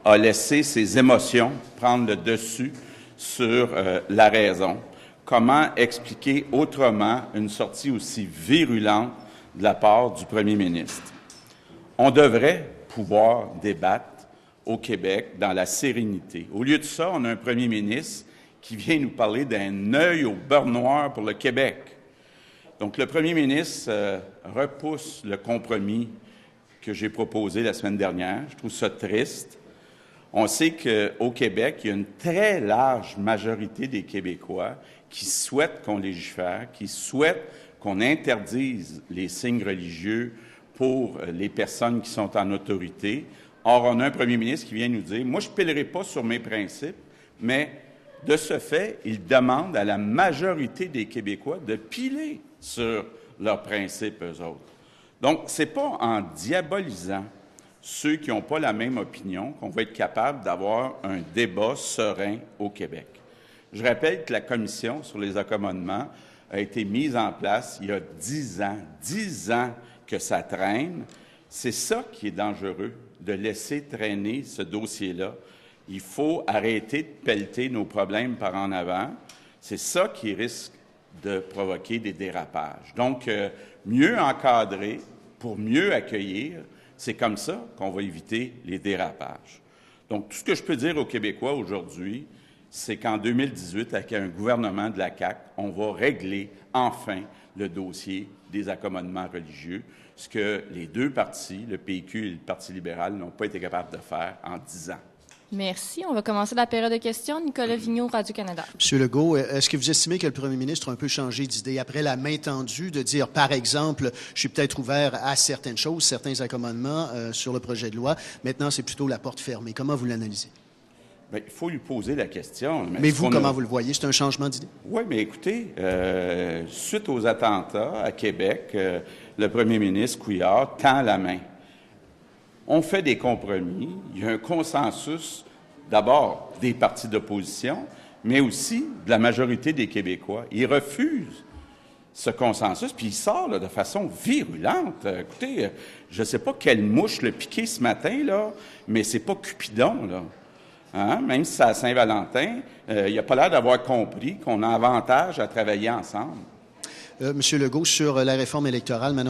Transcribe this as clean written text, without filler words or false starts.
a laissé ses émotions prendre le dessus sur la raison. Comment expliquer autrement une sortie aussi virulente de la part du premier ministre? On devrait pouvoir débattre au Québec dans la sérénité. Au lieu de ça, on a un premier ministre qui vient nous parler d'un œil au beurre noir pour le Québec. Donc, le premier ministre repousse le compromis que j'ai proposé la semaine dernière. Je trouve ça triste. On sait qu'au Québec, il y a une très large majorité des Québécois qui souhaitent qu'on légifère, qui souhaitent qu'on interdise les signes religieux pour les personnes qui sont en autorité. Or, on a un premier ministre qui vient nous dire « Moi, je ne pilerai pas sur mes principes, mais de ce fait, il demande à la majorité des Québécois de piler sur leurs principes, eux autres. » Donc, ce n'est pas en diabolisant ceux qui n'ont pas la même opinion qu'on va être capable d'avoir un débat serein au Québec. Je rappelle que la Commission sur les accommodements a été mise en place il y a 10 ans. 10 ans que ça traîne. C'est ça qui est dangereux, de laisser traîner ce dossier-là. Il faut arrêter de pelleter nos problèmes par en avant. C'est ça qui risque de provoquer des dérapages. Donc, mieux encadrer pour mieux accueillir, c'est comme ça qu'on va éviter les dérapages. Donc, tout ce que je peux dire aux Québécois aujourd'hui, c'est qu'en 2018, avec un gouvernement de la CAQ, on va régler enfin le dossier des accommodements religieux, ce que les deux partis, le PQ et le Parti libéral, n'ont pas été capables de faire en 10 ans. Merci. On va commencer la période de questions. Nicolas Vigneault, Radio-Canada. Monsieur Legault, est-ce que vous estimez que le premier ministre a un peu changé d'idée après la main tendue de dire, par exemple, je suis peut-être ouvert à certaines choses, certains accommodements sur le projet de loi. Maintenant, c'est plutôt la porte fermée. Comment vous l'analysez? Bien, il faut lui poser la question. Mais vous, comment vous le voyez? C'est un changement d'idée? Oui, mais écoutez, suite aux attentats à Québec, le premier ministre Couillard tend la main. On fait des compromis. Il y a un consensus, d'abord, des partis d'opposition, mais aussi de la majorité des Québécois. Ils refusent ce consensus, puis il sort là, de façon virulente. Écoutez, je ne sais pas quelle mouche l'a piqué ce matin, là, mais c'est pas Cupidon, là. Hein? Même si c'est à Saint-Valentin, il n'a pas l'air d'avoir compris qu'on a avantage à travailler ensemble. Monsieur Legault, sur la réforme électorale, maintenant,